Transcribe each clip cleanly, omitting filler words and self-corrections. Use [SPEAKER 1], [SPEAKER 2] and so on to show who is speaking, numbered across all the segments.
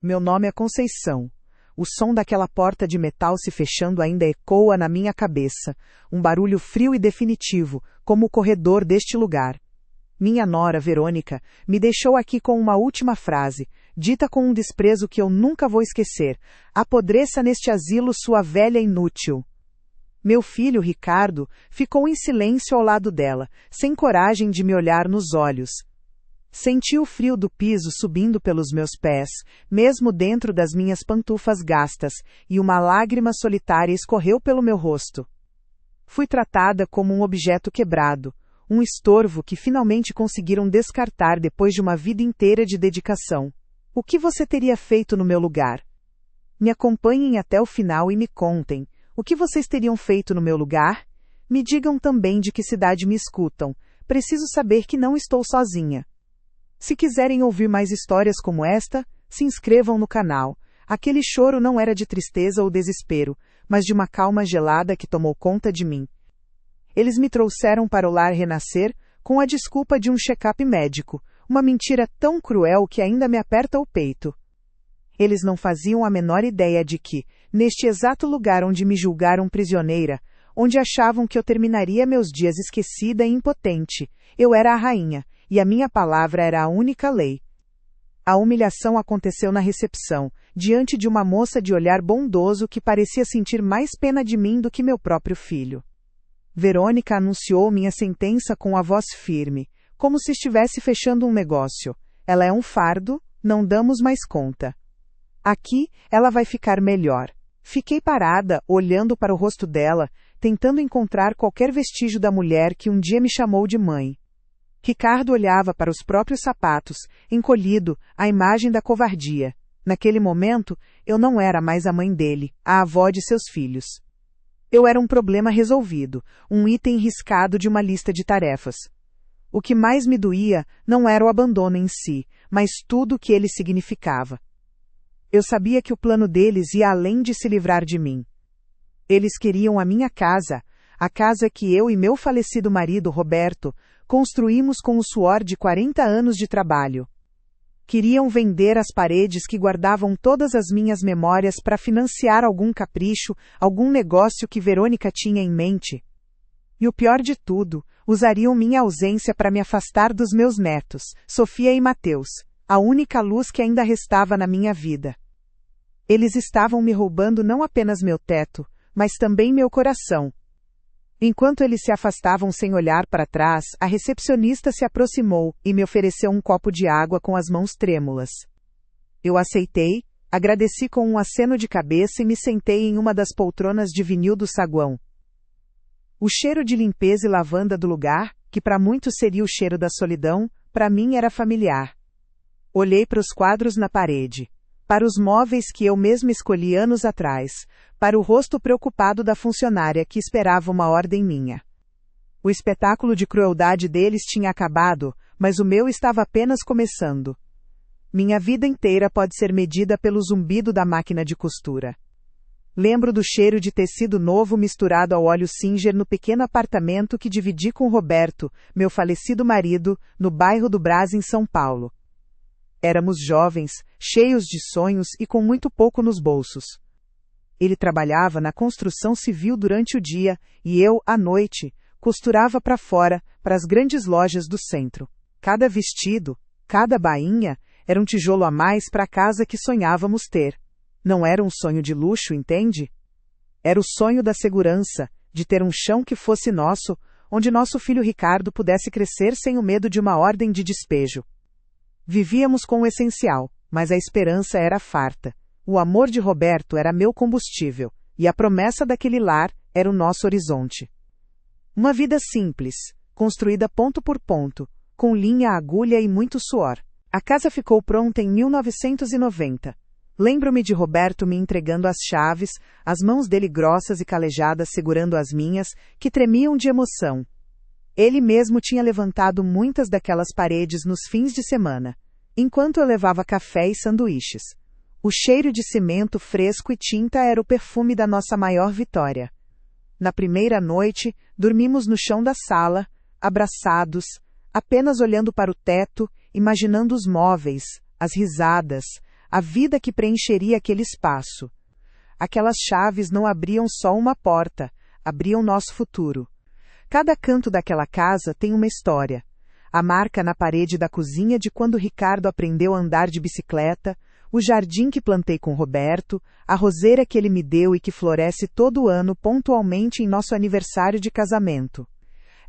[SPEAKER 1] Meu nome é Conceição. O som daquela porta de metal se fechando ainda ecoa na minha cabeça, um barulho frio e definitivo, como o corredor deste lugar. Minha nora, Verônica, me deixou aqui com uma última frase, dita com um desprezo que eu nunca vou esquecer: apodreça neste asilo sua velha inútil. Meu filho, Ricardo, ficou em silêncio ao lado dela, sem coragem de me olhar nos olhos. Senti o frio do piso subindo pelos meus pés, mesmo dentro das minhas pantufas gastas, e uma lágrima solitária escorreu pelo meu rosto. Fui tratada como um objeto quebrado, um estorvo que finalmente conseguiram descartar depois de uma vida inteira de dedicação. O que você teria feito no meu lugar? Me acompanhem até o final e me contem. O que vocês teriam feito no meu lugar? Me digam também de que cidade me escutam. Preciso saber que não estou sozinha. Se quiserem ouvir mais histórias como esta, se inscrevam no canal. Aquele choro não era de tristeza ou desespero, mas de uma calma gelada que tomou conta de mim. Eles me trouxeram para o lar Renascer com a desculpa de um check-up médico, uma mentira tão cruel que ainda me aperta o peito. Eles não faziam a menor ideia de que, neste exato lugar onde me julgaram prisioneira, onde achavam que eu terminaria meus dias esquecida e impotente, eu era a rainha, e a minha palavra era a única lei. A humilhação aconteceu na recepção, diante de uma moça de olhar bondoso que parecia sentir mais pena de mim do que meu próprio filho. Verônica anunciou minha sentença com a voz firme, como se estivesse fechando um negócio. Ela é um fardo, não damos mais conta. Aqui, ela vai ficar melhor. Fiquei parada, olhando para o rosto dela, tentando encontrar qualquer vestígio da mulher que um dia me chamou de mãe. Ricardo olhava para os próprios sapatos, encolhido, a imagem da covardia. Naquele momento, eu não era mais a mãe dele, a avó de seus filhos. Eu era um problema resolvido, um item riscado de uma lista de tarefas. O que mais me doía não era o abandono em si, mas tudo o que ele significava. Eu sabia que o plano deles ia além de se livrar de mim. Eles queriam a minha casa, a casa que eu e meu falecido marido, Roberto, construímos com o suor de 40 anos de trabalho. Queriam vender as paredes que guardavam todas as minhas memórias para financiar algum capricho, algum negócio que Verônica tinha em mente. E o pior de tudo, usariam minha ausência para me afastar dos meus netos, Sofia e Mateus, a única luz que ainda restava na minha vida. Eles estavam me roubando não apenas meu teto, mas também meu coração. Enquanto eles se afastavam sem olhar para trás, a recepcionista se aproximou e me ofereceu um copo de água com as mãos trêmulas. Eu aceitei, agradeci com um aceno de cabeça e me sentei em uma das poltronas de vinil do saguão. O cheiro de limpeza e lavanda do lugar, que para muitos seria o cheiro da solidão, para mim era familiar. Olhei para os quadros na parede, para os móveis que eu mesma escolhi anos atrás, para o rosto preocupado da funcionária que esperava uma ordem minha. O espetáculo de crueldade deles tinha acabado, mas o meu estava apenas começando. Minha vida inteira pode ser medida pelo zumbido da máquina de costura. Lembro do cheiro de tecido novo misturado ao óleo Singer no pequeno apartamento que dividi com Roberto, meu falecido marido, no bairro do Brás, em São Paulo. Éramos jovens, cheios de sonhos e com muito pouco nos bolsos. Ele trabalhava na construção civil durante o dia, e eu, à noite, costurava para fora, para as grandes lojas do centro. Cada vestido, cada bainha, era um tijolo a mais para a casa que sonhávamos ter. Não era um sonho de luxo, entende? Era o sonho da segurança, de ter um chão que fosse nosso, onde nosso filho Ricardo pudesse crescer sem o medo de uma ordem de despejo. Vivíamos com o essencial, mas a esperança era farta. O amor de Roberto era meu combustível, e a promessa daquele lar era o nosso horizonte. Uma vida simples, construída ponto por ponto, com linha, agulha e muito suor. A casa ficou pronta em 1990. Lembro-me de Roberto me entregando as chaves, as mãos dele grossas e calejadas segurando as minhas, que tremiam de emoção. Ele mesmo tinha levantado muitas daquelas paredes nos fins de semana, enquanto eu levava café e sanduíches. O cheiro de cimento fresco e tinta era o perfume da nossa maior vitória. Na primeira noite, dormimos no chão da sala, abraçados, apenas olhando para o teto, imaginando os móveis, as risadas, a vida que preencheria aquele espaço. Aquelas chaves não abriam só uma porta, abriam nosso futuro. Cada canto daquela casa tem uma história. A marca na parede da cozinha de quando Ricardo aprendeu a andar de bicicleta, o jardim que plantei com Roberto, a roseira que ele me deu e que floresce todo ano pontualmente em nosso aniversário de casamento.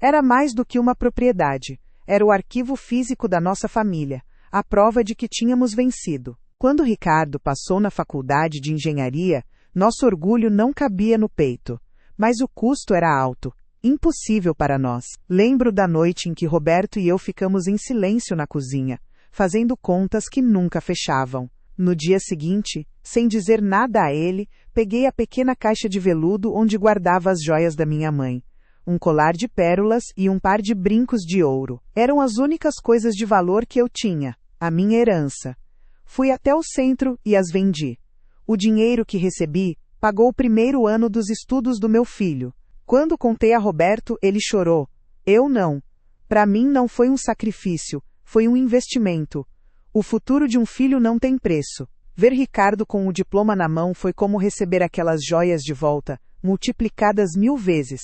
[SPEAKER 1] Era mais do que uma propriedade, era o arquivo físico da nossa família, a prova de que tínhamos vencido. Quando Ricardo passou na faculdade de engenharia, nosso orgulho não cabia no peito, mas o custo era alto. Impossível para nós. Lembro da noite em que Roberto e eu ficamos em silêncio na cozinha, fazendo contas que nunca fechavam. No dia seguinte, sem dizer nada a ele, peguei a pequena caixa de veludo onde guardava as joias da minha mãe. Um colar de pérolas e um par de brincos de ouro. Eram as únicas coisas de valor que eu tinha, a minha herança. Fui até o centro e as vendi. O dinheiro que recebi pagou o primeiro ano dos estudos do meu filho. Quando contei a Roberto, ele chorou. Eu não. Para mim não foi um sacrifício, foi um investimento. O futuro de um filho não tem preço. Ver Ricardo com o diploma na mão foi como receber aquelas joias de volta, multiplicadas 1000 vezes.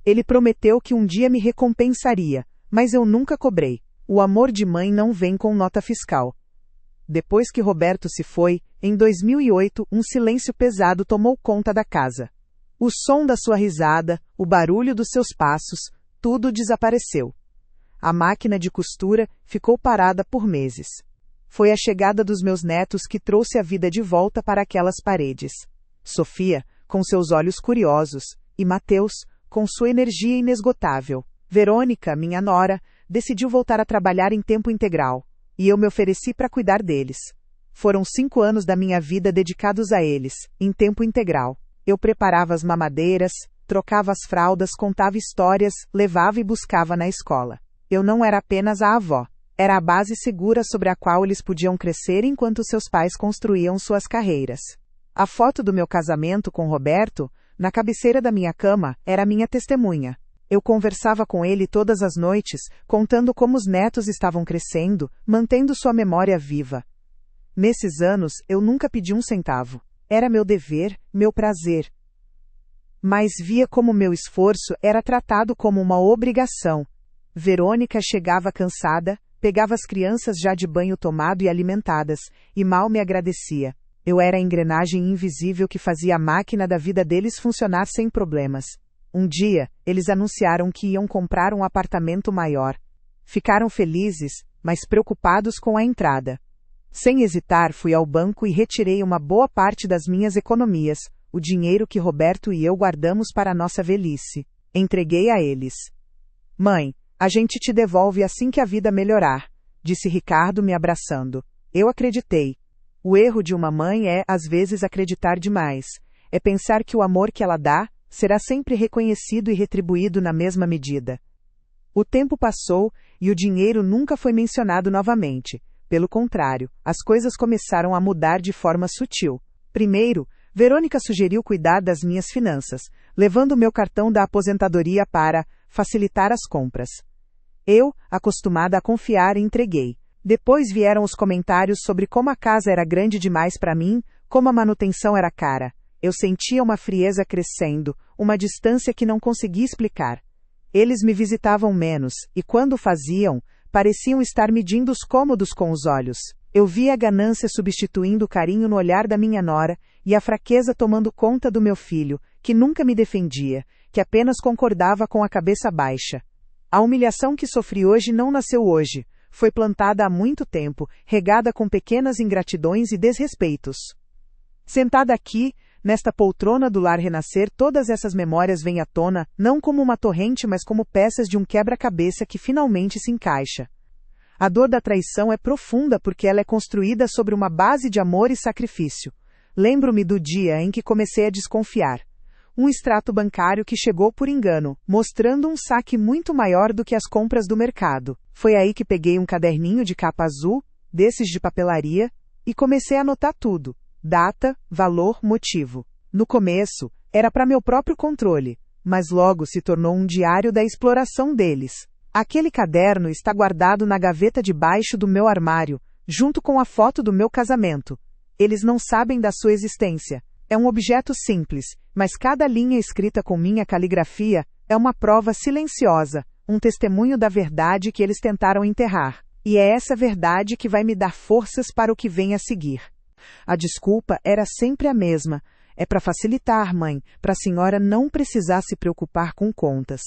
[SPEAKER 1] Ele prometeu que um dia me recompensaria, mas eu nunca cobrei. O amor de mãe não vem com nota fiscal. Depois que Roberto se foi, em 2008, um silêncio pesado tomou conta da casa. O som da sua risada, o barulho dos seus passos, tudo desapareceu. A máquina de costura ficou parada por meses. Foi a chegada dos meus netos que trouxe a vida de volta para aquelas paredes. Sofia, com seus olhos curiosos, e Mateus, com sua energia inesgotável. Verônica, minha nora, decidiu voltar a trabalhar em tempo integral, e eu me ofereci para cuidar deles. Foram 5 anos da minha vida dedicados a eles, em tempo integral. Eu preparava as mamadeiras, trocava as fraldas, contava histórias, levava e buscava na escola. Eu não era apenas a avó. Era a base segura sobre a qual eles podiam crescer enquanto seus pais construíam suas carreiras. A foto do meu casamento com Roberto, na cabeceira da minha cama, era minha testemunha. Eu conversava com ele todas as noites, contando como os netos estavam crescendo, mantendo sua memória viva. Nesses anos, eu nunca pedi um centavo. Era meu dever, meu prazer. Mas via como meu esforço era tratado como uma obrigação. Verônica chegava cansada, pegava as crianças já de banho tomado e alimentadas, e mal me agradecia. Eu era a engrenagem invisível que fazia a máquina da vida deles funcionar sem problemas. Um dia, eles anunciaram que iam comprar um apartamento maior. Ficaram felizes, mas preocupados com a entrada. Sem hesitar, fui ao banco e retirei uma boa parte das minhas economias, o dinheiro que Roberto e eu guardamos para a nossa velhice. Entreguei a eles. Mãe, a gente te devolve assim que a vida melhorar, disse Ricardo me abraçando. Eu acreditei. O erro de uma mãe é, às vezes, acreditar demais. É pensar que o amor que ela dá será sempre reconhecido e retribuído na mesma medida. O tempo passou e o dinheiro nunca foi mencionado novamente. Pelo contrário, as coisas começaram a mudar de forma sutil. Primeiro, Verônica sugeriu cuidar das minhas finanças, levando meu cartão da aposentadoria para facilitar as compras. Eu, acostumada a confiar, entreguei. Depois vieram os comentários sobre como a casa era grande demais para mim, como a manutenção era cara. Eu sentia uma frieza crescendo, uma distância que não conseguia explicar. Eles me visitavam menos, e quando o faziam, pareciam estar medindo os cômodos com os olhos. Eu via a ganância substituindo o carinho no olhar da minha nora, e a fraqueza tomando conta do meu filho, que nunca me defendia, que apenas concordava com a cabeça baixa. A humilhação que sofri hoje não nasceu hoje, foi plantada há muito tempo, regada com pequenas ingratidões e desrespeitos. Sentada aqui, nesta poltrona do lar renascer, todas essas memórias vêm à tona, não como uma torrente, mas como peças de um quebra-cabeça que finalmente se encaixa. A dor da traição é profunda porque ela é construída sobre uma base de amor e sacrifício. Lembro-me do dia em que comecei a desconfiar. Um extrato bancário que chegou por engano, mostrando um saque muito maior do que as compras do mercado. Foi aí que peguei um caderninho de capa azul, desses de papelaria, e comecei a anotar tudo. Data, valor, motivo. No começo, era para meu próprio controle, mas logo se tornou um diário da exploração deles. Aquele caderno está guardado na gaveta de baixo do meu armário, junto com a foto do meu casamento. Eles não sabem da sua existência. É um objeto simples, mas cada linha escrita com minha caligrafia é uma prova silenciosa, um testemunho da verdade que eles tentaram enterrar. E é essa verdade que vai me dar forças para o que vem a seguir. A desculpa era sempre a mesma. É para facilitar, mãe, para a senhora não precisar se preocupar com contas.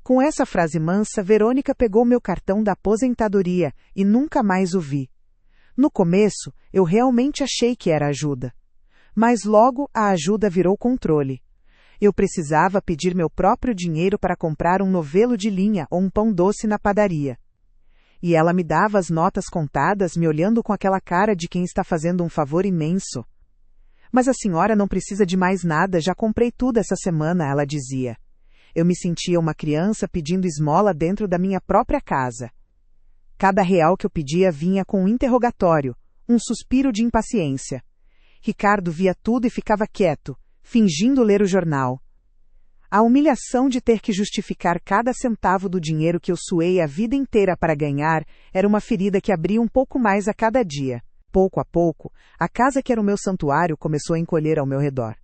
[SPEAKER 1] Com essa frase mansa, Verônica pegou meu cartão da aposentadoria e nunca mais o vi. No começo, eu realmente achei que era ajuda. Mas logo a ajuda virou controle. Eu precisava pedir meu próprio dinheiro para comprar um novelo de linha ou um pão doce na padaria. E ela me dava as notas contadas, me olhando com aquela cara de quem está fazendo um favor imenso. Mas a senhora não precisa de mais nada, já comprei tudo essa semana, ela dizia. Eu me sentia uma criança pedindo esmola dentro da minha própria casa. Cada real que eu pedia vinha com um interrogatório, um suspiro de impaciência. Ricardo via tudo e ficava quieto, fingindo ler o jornal. A humilhação de ter que justificar cada centavo do dinheiro que eu suei a vida inteira para ganhar era uma ferida que abria um pouco mais a cada dia. Pouco a pouco, a casa que era o meu santuário começou a encolher ao meu redor.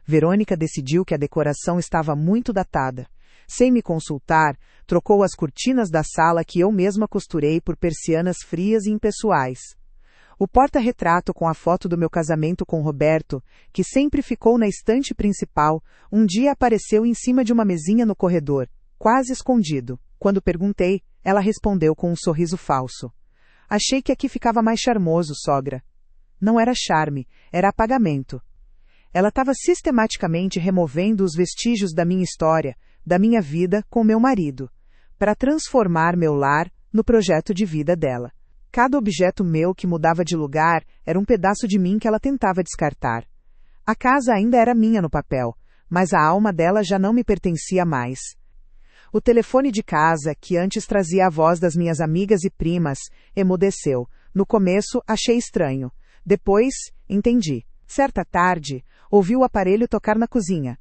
[SPEAKER 1] Verônica decidiu que a decoração estava muito datada. Sem me consultar, trocou as cortinas da sala que eu mesma costurei por persianas frias e impessoais. O porta-retrato com a foto do meu casamento com Roberto, que sempre ficou na estante principal, um dia apareceu em cima de uma mesinha no corredor, quase escondido. Quando perguntei, ela respondeu com um sorriso falso. Achei que aqui ficava mais charmoso, sogra. Não era charme, era apagamento. Ela estava sistematicamente removendo os vestígios da minha história, da minha vida com meu marido, para transformar meu lar no projeto de vida dela. Cada objeto meu que mudava de lugar era um pedaço de mim que ela tentava descartar. A casa ainda era minha no papel, mas a alma dela já não me pertencia mais. O telefone de casa, que antes trazia a voz das minhas amigas e primas, emudeceu. No começo, achei estranho. Depois, entendi. Certa tarde, ouvi o aparelho tocar na cozinha.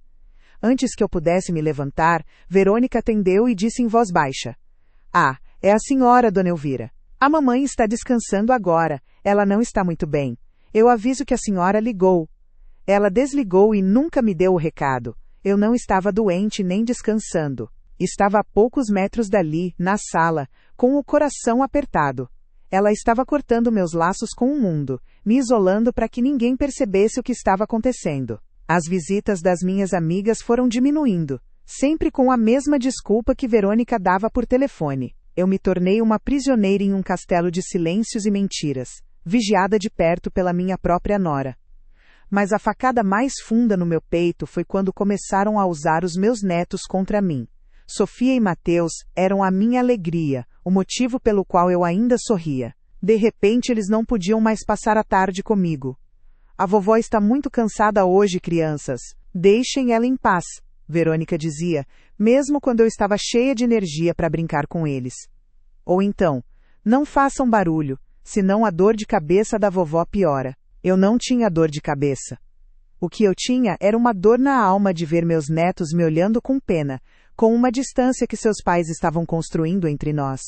[SPEAKER 1] Antes que eu pudesse me levantar, Verônica atendeu e disse em voz baixa. Ah, é a senhora, dona Elvira. A mamãe está descansando agora. Ela não está muito bem. Eu aviso que a senhora ligou. Ela desligou e nunca me deu o recado. Eu não estava doente nem descansando. Estava a poucos metros dali, na sala, com o coração apertado. Ela estava cortando meus laços com o mundo, me isolando para que ninguém percebesse o que estava acontecendo. As visitas das minhas amigas foram diminuindo, sempre com a mesma desculpa que Verônica dava por telefone. Eu me tornei uma prisioneira em um castelo de silêncios e mentiras, vigiada de perto pela minha própria nora. Mas a facada mais funda no meu peito foi quando começaram a usar os meus netos contra mim. Sofia e Mateus eram a minha alegria, o motivo pelo qual eu ainda sorria. De repente eles não podiam mais passar a tarde comigo. A vovó está muito cansada hoje, crianças. Deixem ela em paz, Verônica dizia, mesmo quando eu estava cheia de energia para brincar com eles. Ou então, não façam barulho, senão a dor de cabeça da vovó piora. Eu não tinha dor de cabeça. O que eu tinha era uma dor na alma de ver meus netos me olhando com pena, com uma distância que seus pais estavam construindo entre nós.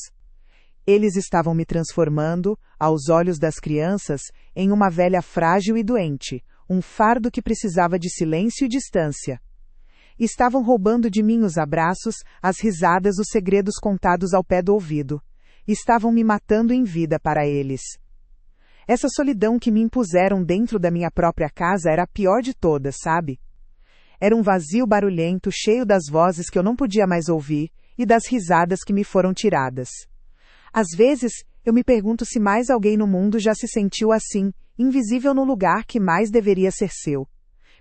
[SPEAKER 1] Eles estavam me transformando, aos olhos das crianças, em uma velha frágil e doente, um fardo que precisava de silêncio e distância. Estavam roubando de mim os abraços, as risadas, os segredos contados ao pé do ouvido. Estavam me matando em vida para eles. Essa solidão que me impuseram dentro da minha própria casa era a pior de todas, sabe? Era um vazio barulhento, cheio das vozes que eu não podia mais ouvir e das risadas que me foram tiradas. Às vezes, eu me pergunto se mais alguém no mundo já se sentiu assim, invisível no lugar que mais deveria ser seu.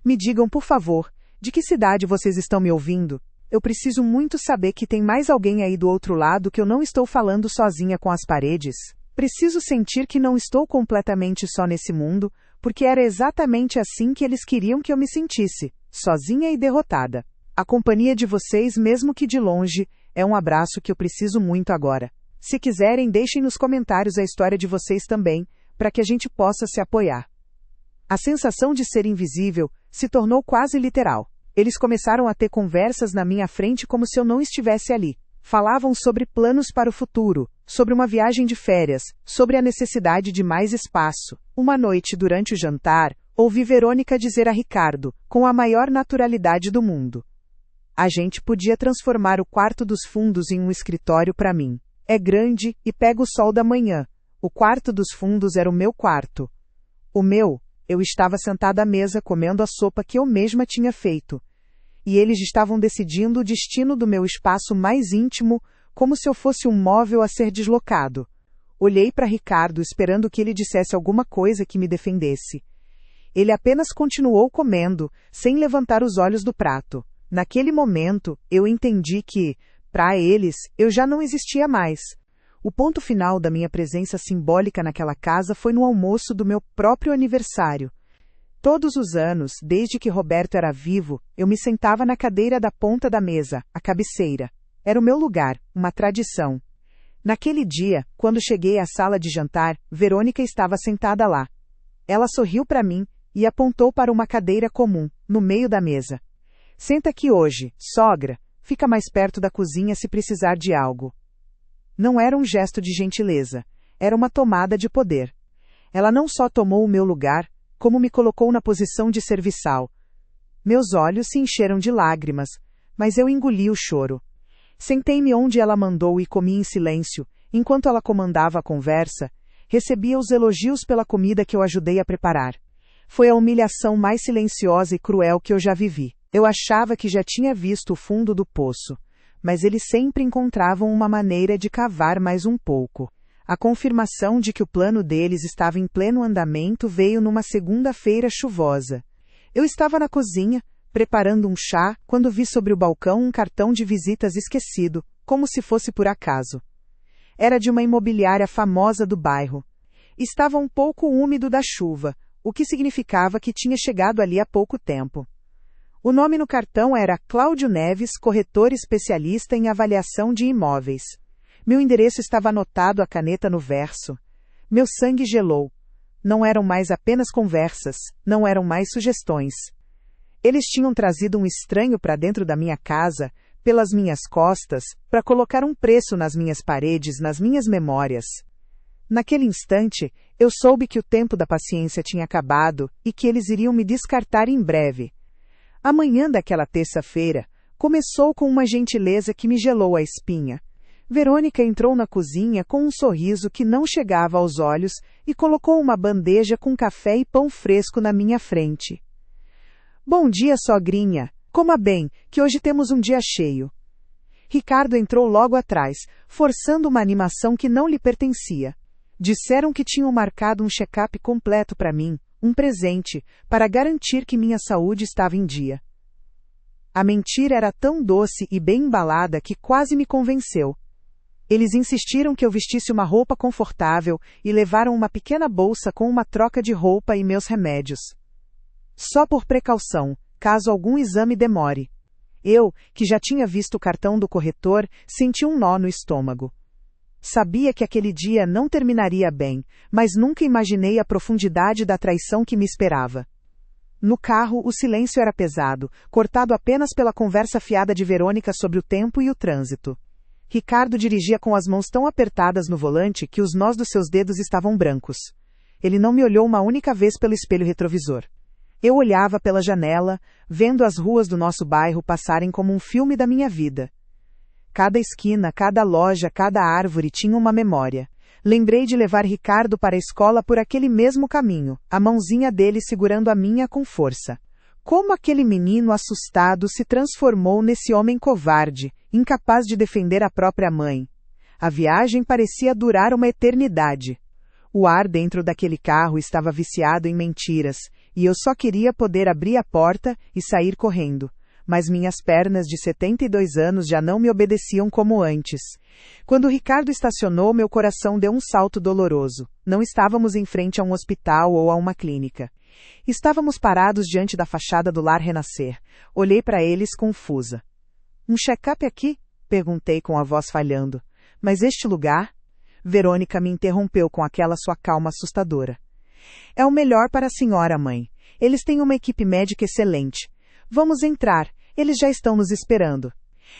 [SPEAKER 1] Me digam, por favor, de que cidade vocês estão me ouvindo? Eu preciso muito saber que tem mais alguém aí do outro lado, que eu não estou falando sozinha com as paredes. Preciso sentir que não estou completamente só nesse mundo, porque era exatamente assim que eles queriam que eu me sentisse, sozinha e derrotada. A companhia de vocês, mesmo que de longe, é um abraço que eu preciso muito agora. Se quiserem, deixem nos comentários a história de vocês também, para que a gente possa se apoiar. A sensação de ser invisível se tornou quase literal. Eles começaram a ter conversas na minha frente como se eu não estivesse ali. Falavam sobre planos para o futuro, sobre uma viagem de férias, sobre a necessidade de mais espaço. Uma noite, durante o jantar, ouvi Verônica dizer a Ricardo, com a maior naturalidade do mundo: a gente podia transformar o quarto dos fundos em um escritório para mim. É grande e pega o sol da manhã. O quarto dos fundos era o meu quarto. O meu, eu estava sentada à mesa comendo a sopa que eu mesma tinha feito. E eles estavam decidindo o destino do meu espaço mais íntimo, como se eu fosse um móvel a ser deslocado. Olhei para Ricardo esperando que ele dissesse alguma coisa que me defendesse. Ele apenas continuou comendo, sem levantar os olhos do prato. Naquele momento, eu entendi que, para eles, eu já não existia mais. O ponto final da minha presença simbólica naquela casa foi no almoço do meu próprio aniversário. Todos os anos, desde que Roberto era vivo, eu me sentava na cadeira da ponta da mesa, a cabeceira. Era o meu lugar, uma tradição. Naquele dia, quando cheguei à sala de jantar, Verônica estava sentada lá. Ela sorriu para mim e apontou para uma cadeira comum, no meio da mesa. Senta aqui hoje, sogra. Fica mais perto da cozinha se precisar de algo. Não era um gesto de gentileza. Era uma tomada de poder. Ela não só tomou o meu lugar, como me colocou na posição de serviçal. Meus olhos se encheram de lágrimas, mas eu engoli o choro. Sentei-me onde ela mandou e comi em silêncio, enquanto ela comandava a conversa, recebia os elogios pela comida que eu ajudei a preparar. Foi a humilhação mais silenciosa e cruel que eu já vivi. Eu achava que já tinha visto o fundo do poço, mas eles sempre encontravam uma maneira de cavar mais um pouco. A confirmação de que o plano deles estava em pleno andamento veio numa segunda-feira chuvosa. Eu estava na cozinha, preparando um chá, quando vi sobre o balcão um cartão de visitas esquecido, como se fosse por acaso. Era de uma imobiliária famosa do bairro. Estava um pouco úmido da chuva, o que significava que tinha chegado ali há pouco tempo. O nome no cartão era Cláudio Neves, corretor especialista em avaliação de imóveis. Meu endereço estava anotado a caneta no verso. Meu sangue gelou. Não eram mais apenas conversas, não eram mais sugestões. Eles tinham trazido um estranho para dentro da minha casa, pelas minhas costas, para colocar um preço nas minhas paredes, nas minhas memórias. Naquele instante, eu soube que o tempo da paciência tinha acabado e que eles iriam me descartar em breve. A manhã daquela terça-feira começou com uma gentileza que me gelou a espinha. Verônica entrou na cozinha com um sorriso que não chegava aos olhos e colocou uma bandeja com café e pão fresco na minha frente. Bom dia, sogrinha. Coma bem, que hoje temos um dia cheio. Ricardo entrou logo atrás, forçando uma animação que não lhe pertencia. Disseram que tinham marcado um check-up completo para mim, um presente, para garantir que minha saúde estava em dia. A mentira era tão doce e bem embalada que quase me convenceu. Eles insistiram que eu vestisse uma roupa confortável e levaram uma pequena bolsa com uma troca de roupa e meus remédios. Só por precaução, caso algum exame demore. Eu, que já tinha visto o cartão do corretor, senti um nó no estômago. Sabia que aquele dia não terminaria bem, mas nunca imaginei a profundidade da traição que me esperava. No carro, o silêncio era pesado, cortado apenas pela conversa fiada de Verônica sobre o tempo e o trânsito. Ricardo dirigia com as mãos tão apertadas no volante que os nós dos seus dedos estavam brancos. Ele não me olhou uma única vez pelo espelho retrovisor. Eu olhava pela janela, vendo as ruas do nosso bairro passarem como um filme da minha vida. Cada esquina, cada loja, cada árvore tinha uma memória. Lembrei de levar Ricardo para a escola por aquele mesmo caminho, a mãozinha dele segurando a minha com força. Como aquele menino assustado se transformou nesse homem covarde, incapaz de defender a própria mãe. A viagem parecia durar uma eternidade. O ar dentro daquele carro estava viciado em mentiras, e eu só queria poder abrir a porta e sair correndo. Mas minhas pernas de 72 anos já não me obedeciam como antes. Quando Ricardo estacionou, meu coração deu um salto doloroso. Não estávamos em frente a um hospital ou a uma clínica. Estávamos parados diante da fachada do Lar Renascer. Olhei para eles confusa. Um check-up aqui? Perguntei com a voz falhando. Mas este lugar? Verônica me interrompeu com aquela sua calma assustadora. É o melhor para a senhora, mãe. Eles têm uma equipe médica excelente. Vamos entrar. Eles já estão nos esperando.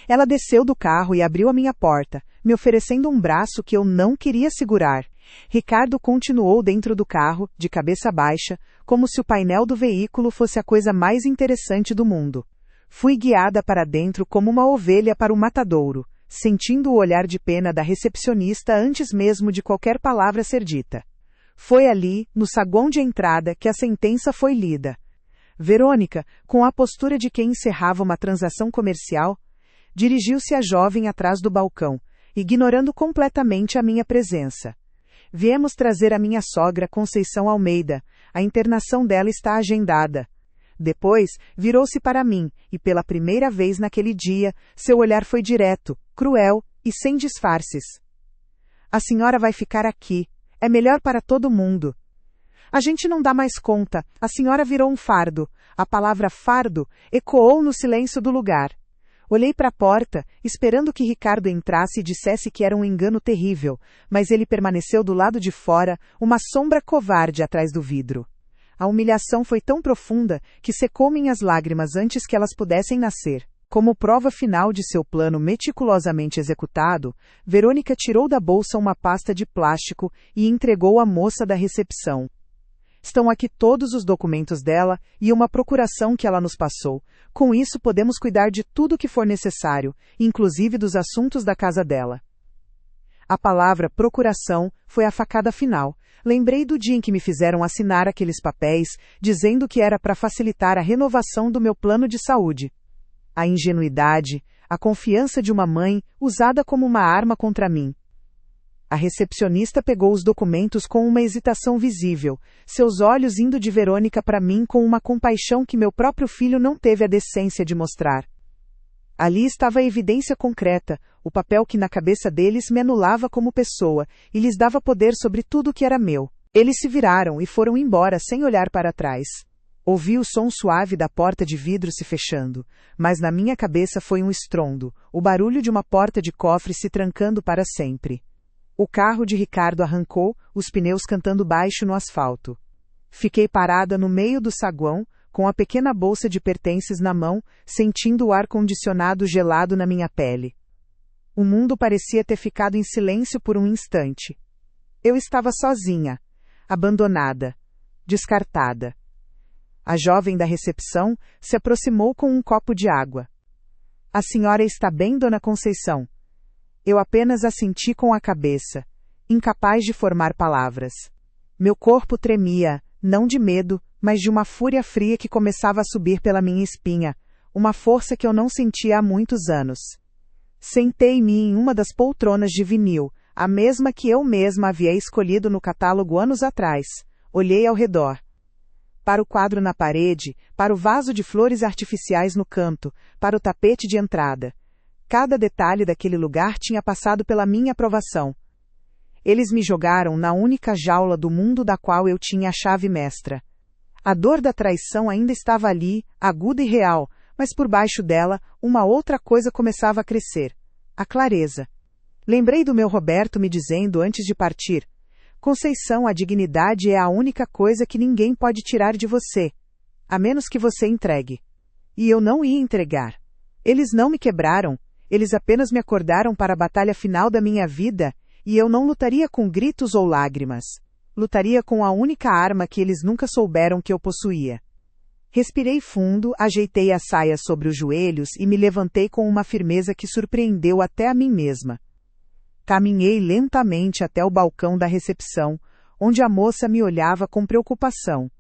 [SPEAKER 1] Ela desceu do carro e abriu a minha porta, me oferecendo um braço que eu não queria segurar. Ricardo continuou dentro do carro, de cabeça baixa, como se o painel do veículo fosse a coisa mais interessante do mundo. Fui guiada para dentro como uma ovelha para o matadouro, sentindo o olhar de pena da recepcionista antes mesmo de qualquer palavra ser dita. Foi ali, no saguão de entrada, que a sentença foi lida. Verônica, com a postura de quem encerrava uma transação comercial, dirigiu-se à jovem atrás do balcão, ignorando completamente a minha presença. Viemos trazer a minha sogra Conceição Almeida. A internação dela está agendada. Depois, virou-se para mim, e pela primeira vez naquele dia, seu olhar foi direto, cruel e sem disfarces. A senhora vai ficar aqui. É melhor para todo mundo. A gente não dá mais conta. A senhora virou um fardo. A palavra fardo ecoou no silêncio do lugar. Olhei para a porta, esperando que Ricardo entrasse e dissesse que era um engano terrível, mas ele permaneceu do lado de fora, uma sombra covarde atrás do vidro. A humilhação foi tão profunda que secou minhas lágrimas antes que elas pudessem nascer. Como prova final de seu plano meticulosamente executado, Verônica tirou da bolsa uma pasta de plástico e entregou à moça da recepção. Estão aqui todos os documentos dela e uma procuração que ela nos passou. Com isso podemos cuidar de tudo que for necessário, inclusive dos assuntos da casa dela. A palavra procuração foi a facada final. Lembrei do dia em que me fizeram assinar aqueles papéis, dizendo que era para facilitar a renovação do meu plano de saúde. A ingenuidade, a confiança de uma mãe, usada como uma arma contra mim. A recepcionista pegou os documentos com uma hesitação visível, seus olhos indo de Verônica para mim com uma compaixão que meu próprio filho não teve a decência de mostrar. Ali estava a evidência concreta, o papel que na cabeça deles me anulava como pessoa, e lhes dava poder sobre tudo que era meu. Eles se viraram e foram embora sem olhar para trás. Ouvi o som suave da porta de vidro se fechando, mas na minha cabeça foi um estrondo, o barulho de uma porta de cofre se trancando para sempre. O carro de Ricardo arrancou, os pneus cantando baixo no asfalto. Fiquei parada no meio do saguão, com a pequena bolsa de pertences na mão, sentindo o ar-condicionado gelado na minha pele. O mundo parecia ter ficado em silêncio por um instante. Eu estava sozinha, abandonada, descartada. A jovem da recepção se aproximou com um copo de água. A senhora está bem, dona Conceição? Eu apenas assenti com a cabeça, incapaz de formar palavras. Meu corpo tremia, não de medo, mas de uma fúria fria que começava a subir pela minha espinha, uma força que eu não sentia há muitos anos. Sentei-me em uma das poltronas de vinil, a mesma que eu mesma havia escolhido no catálogo anos atrás. Olhei ao redor. Para o quadro na parede, para o vaso de flores artificiais no canto, para o tapete de entrada. Cada detalhe daquele lugar tinha passado pela minha aprovação. Eles me jogaram na única jaula do mundo da qual eu tinha a chave mestra. A dor da traição ainda estava ali, aguda e real, mas por baixo dela, uma outra coisa começava a crescer. A clareza. Lembrei do meu Roberto me dizendo antes de partir: Conceição, a dignidade é a única coisa que ninguém pode tirar de você, a menos que você entregue. E eu não ia entregar. Eles não me quebraram. Eles apenas me acordaram para a batalha final da minha vida, e eu não lutaria com gritos ou lágrimas. Lutaria com a única arma que eles nunca souberam que eu possuía. Respirei fundo, ajeitei a saia sobre os joelhos e me levantei com uma firmeza que surpreendeu até a mim mesma. Caminhei lentamente até o balcão da recepção, onde a moça me olhava com preocupação.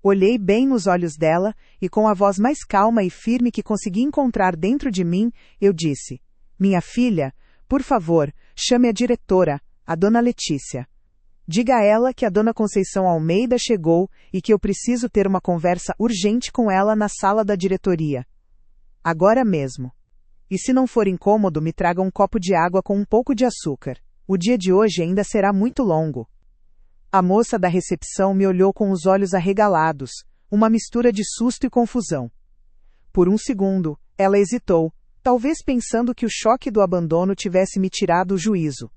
[SPEAKER 1] Olhei bem nos olhos dela, e com a voz mais calma e firme que consegui encontrar dentro de mim, eu disse: Minha filha, por favor, chame a diretora, a dona Letícia. Diga a ela que a dona Conceição Almeida chegou e que eu preciso ter uma conversa urgente com ela na sala da diretoria. Agora mesmo. E se não for incômodo, me traga um copo de água com um pouco de açúcar. O dia de hoje ainda será muito longo. A moça da recepção me olhou com os olhos arregalados, uma mistura de susto e confusão. Por um segundo, ela hesitou, talvez pensando que o choque do abandono tivesse me tirado o juízo.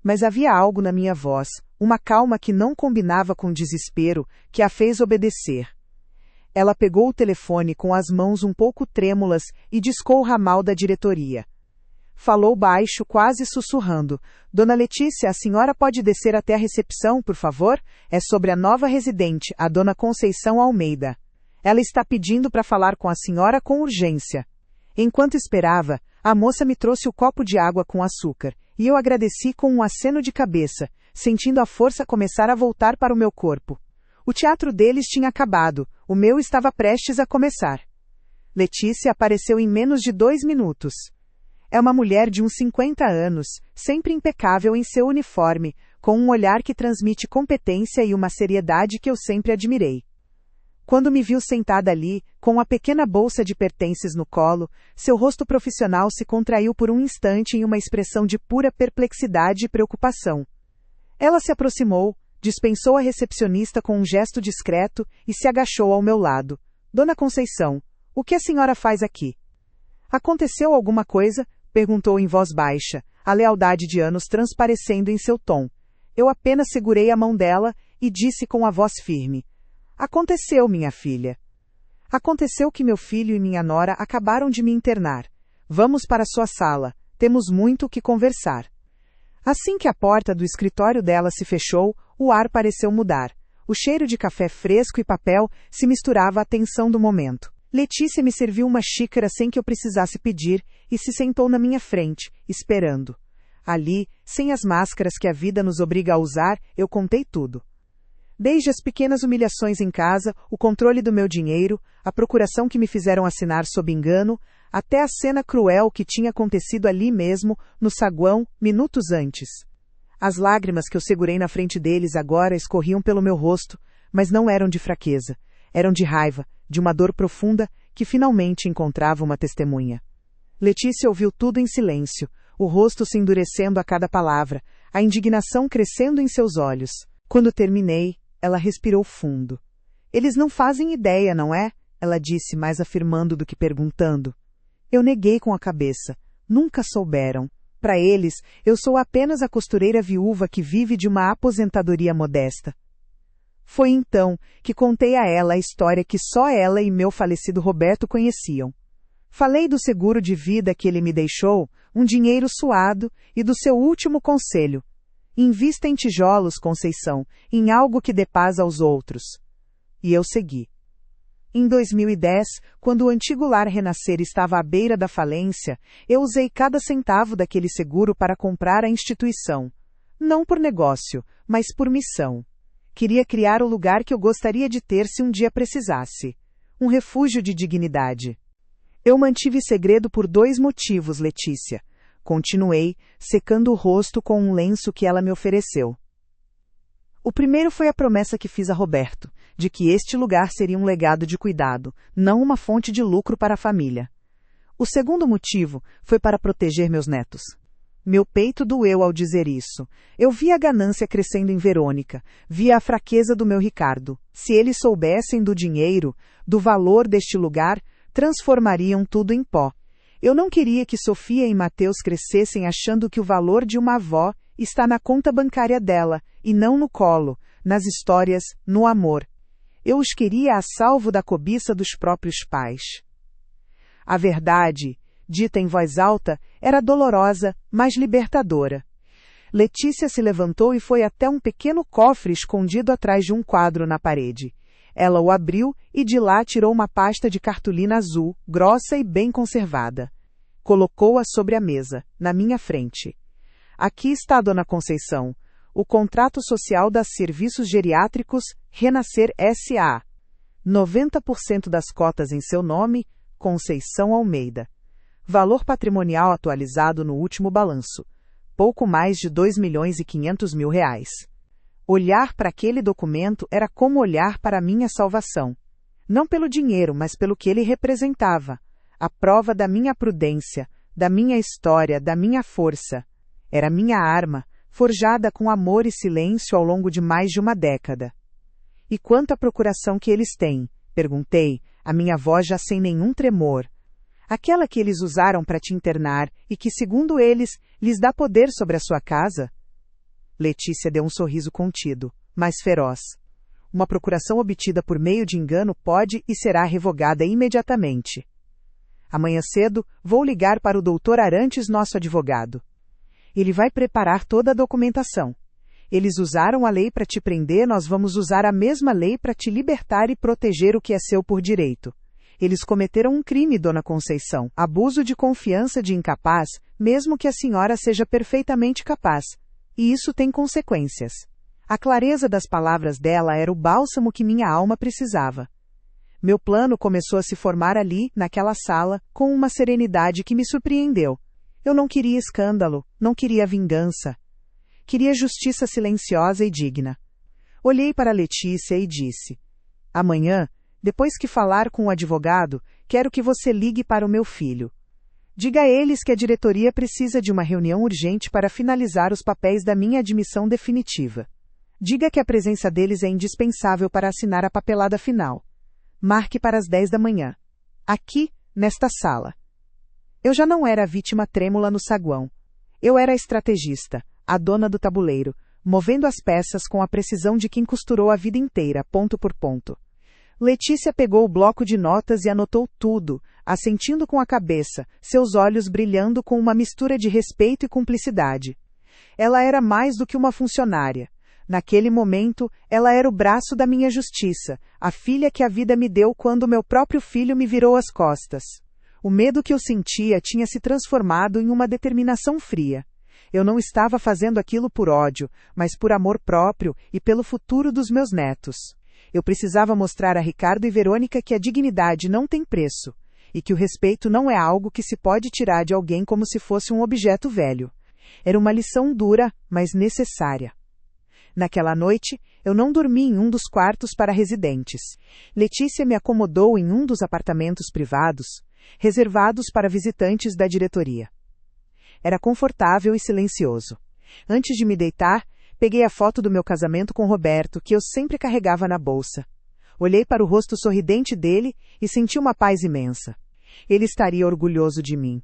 [SPEAKER 1] Mas havia algo na minha voz, uma calma que não combinava com o desespero, que a fez obedecer. Ela pegou o telefone com as mãos um pouco trêmulas e discou o ramal da diretoria. Falou baixo, quase sussurrando. Dona Letícia, a senhora pode descer até a recepção, por favor? É sobre a nova residente, a dona Conceição Almeida. Ela está pedindo para falar com a senhora com urgência. Enquanto esperava, a moça me trouxe o copo de água com açúcar, e eu agradeci com um aceno de cabeça, sentindo a força começar a voltar para o meu corpo. O teatro deles tinha acabado, o meu estava prestes a começar. Letícia apareceu em menos de 2 minutos. É uma mulher de uns 50 anos, sempre impecável em seu uniforme, com um olhar que transmite competência e uma seriedade que eu sempre admirei. Quando me viu sentada ali, com a pequena bolsa de pertences no colo, seu rosto profissional se contraiu por um instante em uma expressão de pura perplexidade e preocupação. Ela se aproximou, dispensou a recepcionista com um gesto discreto e se agachou ao meu lado. Dona Conceição, o que a senhora faz aqui? Aconteceu alguma coisa? Perguntou em voz baixa, a lealdade de anos transparecendo em seu tom. Eu apenas segurei a mão dela e disse com a voz firme. Aconteceu, minha filha. Aconteceu que meu filho e minha nora acabaram de me internar. Vamos para sua sala. Temos muito o que conversar. Assim que a porta do escritório dela se fechou, o ar pareceu mudar. O cheiro de café fresco e papel se misturava à tensão do momento. Letícia me serviu uma xícara sem que eu precisasse pedir e se sentou na minha frente, esperando. Ali, sem as máscaras que a vida nos obriga a usar, eu contei tudo. Desde as pequenas humilhações em casa, o controle do meu dinheiro, a procuração que me fizeram assinar sob engano, até a cena cruel que tinha acontecido ali mesmo, no saguão, minutos antes. As lágrimas que eu segurei na frente deles agora escorriam pelo meu rosto, mas não eram de fraqueza, eram de raiva, de uma dor profunda que finalmente encontrava uma testemunha. Letícia ouviu tudo em silêncio, o rosto se endurecendo a cada palavra, a indignação crescendo em seus olhos. Quando terminei, ela respirou fundo. Eles não fazem ideia, não é? Ela disse, mais afirmando do que perguntando. Eu neguei com a cabeça. Nunca souberam. Para eles, eu sou apenas a costureira viúva que vive de uma aposentadoria modesta. Foi então que contei a ela a história que só ela e meu falecido Roberto conheciam. Falei do seguro de vida que ele me deixou, um dinheiro suado, e do seu último conselho. Invista em tijolos, Conceição, em algo que dê paz aos outros. E eu segui. Em 2010, quando o antigo lar Renascer estava à beira da falência, eu usei cada centavo daquele seguro para comprar a instituição. Não por negócio, mas por missão. Queria criar o lugar que eu gostaria de ter se um dia precisasse. Um refúgio de dignidade. Eu mantive segredo por 2 motivos, Letícia. Continuei, secando o rosto com um lenço que ela me ofereceu. O primeiro foi a promessa que fiz a Roberto, de que este lugar seria um legado de cuidado, não uma fonte de lucro para a família. O segundo motivo foi para proteger meus netos. Meu peito doeu ao dizer isso. Eu via a ganância crescendo em Verônica, via a fraqueza do meu Ricardo. Se eles soubessem do dinheiro, do valor deste lugar, transformariam tudo em pó. Eu não queria que Sofia e Mateus crescessem achando que o valor de uma avó está na conta bancária dela, e não no colo, nas histórias, no amor. Eu os queria a salvo da cobiça dos próprios pais. A verdade, dita em voz alta, era dolorosa, mas libertadora. Letícia se levantou e foi até um pequeno cofre escondido atrás de um quadro na parede. Ela o abriu e de lá tirou uma pasta de cartolina azul, grossa e bem conservada. Colocou-a sobre a mesa, na minha frente. Aqui está, Dona Conceição, o contrato social das Serviços Geriátricos Renascer S.A. 90% das cotas em seu nome, Conceição Almeida. Valor patrimonial atualizado no último balanço. Pouco mais de R$2.500.000. Olhar para aquele documento era como olhar para a minha salvação. Não pelo dinheiro, mas pelo que ele representava. A prova da minha prudência, da minha história, da minha força. Era minha arma, forjada com amor e silêncio ao longo de mais de uma década. E quanto à procuração que eles têm? Perguntei, a minha voz já sem nenhum tremor. Aquela que eles usaram para te internar e que, segundo eles, lhes dá poder sobre a sua casa? Letícia deu um sorriso contido, mas feroz. Uma procuração obtida por meio de engano pode e será revogada imediatamente. Amanhã cedo, vou ligar para o Dr. Arantes, nosso advogado. Ele vai preparar toda a documentação. Eles usaram a lei para te prender, nós vamos usar a mesma lei para te libertar e proteger o que é seu por direito. Eles cometeram um crime, Dona Conceição, abuso de confiança de incapaz, mesmo que a senhora seja perfeitamente capaz. E isso tem consequências. A clareza das palavras dela era o bálsamo que minha alma precisava. Meu plano começou a se formar ali, naquela sala, com uma serenidade que me surpreendeu. Eu não queria escândalo, não queria vingança. Queria justiça silenciosa e digna. Olhei para Letícia e disse: amanhã, depois que falar com o advogado, quero que você ligue para o meu filho. Diga a eles que a diretoria precisa de uma reunião urgente para finalizar os papéis da minha admissão definitiva. Diga que a presença deles é indispensável para assinar a papelada final. Marque para as 10 da manhã. Aqui, nesta sala. Eu já não era a vítima trêmula no saguão. Eu era a estrategista, a dona do tabuleiro, movendo as peças com a precisão de quem costurou a vida inteira, ponto por ponto. Letícia pegou o bloco de notas e anotou tudo, assentindo com a cabeça, seus olhos brilhando com uma mistura de respeito e cumplicidade. Ela era mais do que uma funcionária. Naquele momento, ela era o braço da minha justiça, a filha que a vida me deu quando meu próprio filho me virou as costas. O medo que eu sentia tinha se transformado em uma determinação fria. Eu não estava fazendo aquilo por ódio, mas por amor próprio e pelo futuro dos meus netos. Eu precisava mostrar a Ricardo e Verônica que a dignidade não tem preço, e que o respeito não é algo que se pode tirar de alguém como se fosse um objeto velho. Era uma lição dura, mas necessária. Naquela noite, eu não dormi em um dos quartos para residentes. Letícia me acomodou em um dos apartamentos privados, reservados para visitantes da diretoria. Era confortável e silencioso. Antes de me deitar, peguei a foto do meu casamento com Roberto, que eu sempre carregava na bolsa. Olhei para o rosto sorridente dele e senti uma paz imensa. Ele estaria orgulhoso de mim.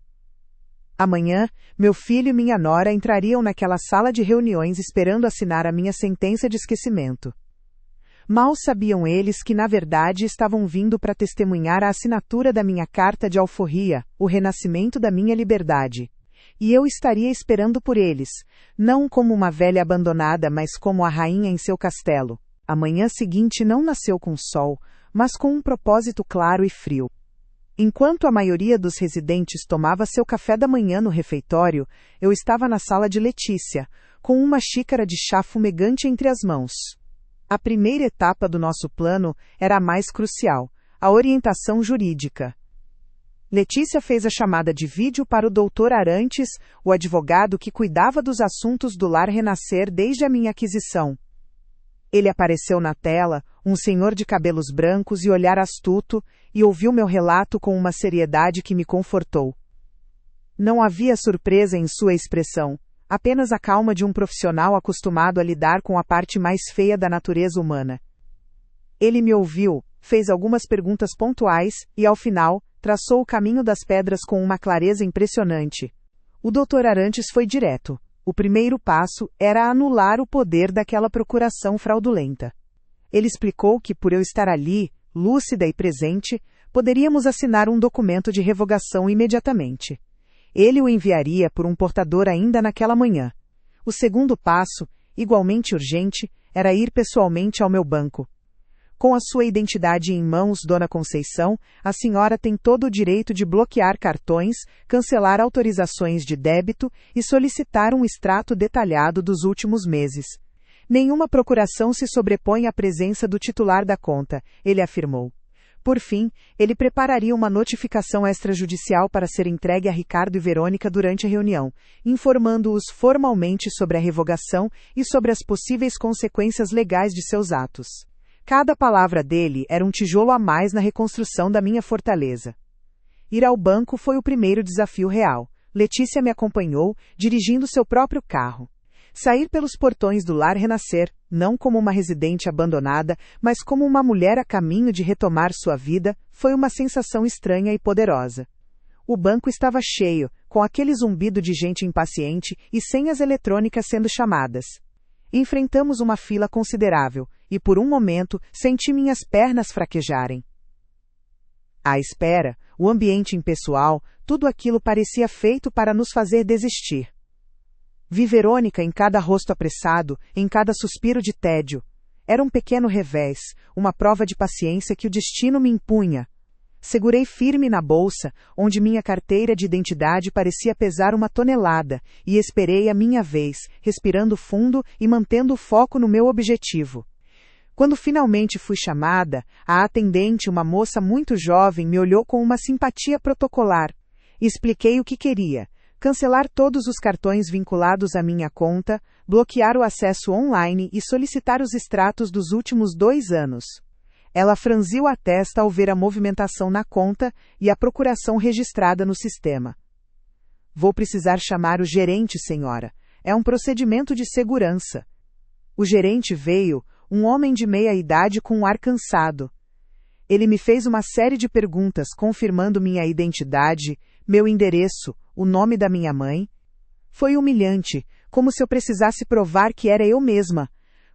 [SPEAKER 1] Amanhã, meu filho e minha nora entrariam naquela sala de reuniões esperando assinar a minha sentença de esquecimento. Mal sabiam eles que, na verdade, estavam vindo para testemunhar a assinatura da minha carta de alforria, o renascimento da minha liberdade. E eu estaria esperando por eles, não como uma velha abandonada, mas como a rainha em seu castelo. A manhã seguinte não nasceu com sol, mas com um propósito claro e frio. Enquanto a maioria dos residentes tomava seu café da manhã no refeitório, eu estava na sala de Letícia, com uma xícara de chá fumegante entre as mãos. A primeira etapa do nosso plano era a mais crucial, a orientação jurídica. Letícia fez a chamada de vídeo para o Dr. Arantes, o advogado que cuidava dos assuntos do Lar Renascer desde a minha aquisição. Ele apareceu na tela, um senhor de cabelos brancos e olhar astuto, e ouviu meu relato com uma seriedade que me confortou. Não havia surpresa em sua expressão, apenas a calma de um profissional acostumado a lidar com a parte mais feia da natureza humana. Ele me ouviu, fez algumas perguntas pontuais e, ao final, traçou o caminho das pedras com uma clareza impressionante. O Dr. Arantes foi direto. O primeiro passo era anular o poder daquela procuração fraudulenta. Ele explicou que, por eu estar ali, lúcida e presente, poderíamos assinar um documento de revogação imediatamente. Ele o enviaria por um portador ainda naquela manhã. O segundo passo, igualmente urgente, era ir pessoalmente ao meu banco. Com a sua identidade em mãos, Dona Conceição, a senhora tem todo o direito de bloquear cartões, cancelar autorizações de débito e solicitar um extrato detalhado dos últimos meses. Nenhuma procuração se sobrepõe à presença do titular da conta, ele afirmou. Por fim, ele prepararia uma notificação extrajudicial para ser entregue a Ricardo e Verônica durante a reunião, informando-os formalmente sobre a revogação e sobre as possíveis consequências legais de seus atos. Cada palavra dele era um tijolo a mais na reconstrução da minha fortaleza. Ir ao banco foi o primeiro desafio real. Letícia me acompanhou, dirigindo seu próprio carro. Sair pelos portões do Lar Renascer, não como uma residente abandonada, mas como uma mulher a caminho de retomar sua vida, foi uma sensação estranha e poderosa. O banco estava cheio, com aquele zumbido de gente impaciente e senhas eletrônicas sendo chamadas. Enfrentamos uma fila considerável, e por um momento senti minhas pernas fraquejarem. À espera, o ambiente impessoal, tudo aquilo parecia feito para nos fazer desistir. Vi Verônica em cada rosto apressado, em cada suspiro de tédio. Era um pequeno revés, uma prova de paciência que o destino me impunha. Segurei firme na bolsa, onde minha carteira de identidade parecia pesar 1 tonelada, e esperei a minha vez, respirando fundo e mantendo o foco no meu objetivo. Quando finalmente fui chamada, a atendente, uma moça muito jovem, me olhou com uma simpatia protocolar. Expliquei o que queria: cancelar todos os cartões vinculados à minha conta, bloquear o acesso online e solicitar os extratos dos últimos 2 anos. Ela franziu a testa ao ver a movimentação na conta e a procuração registrada no sistema. Vou precisar chamar o gerente, senhora. É um procedimento de segurança. O gerente veio, um homem de meia-idade com um ar cansado. Ele me fez uma série de perguntas confirmando minha identidade, meu endereço, o nome da minha mãe. Foi humilhante, como se eu precisasse provar que era eu mesma.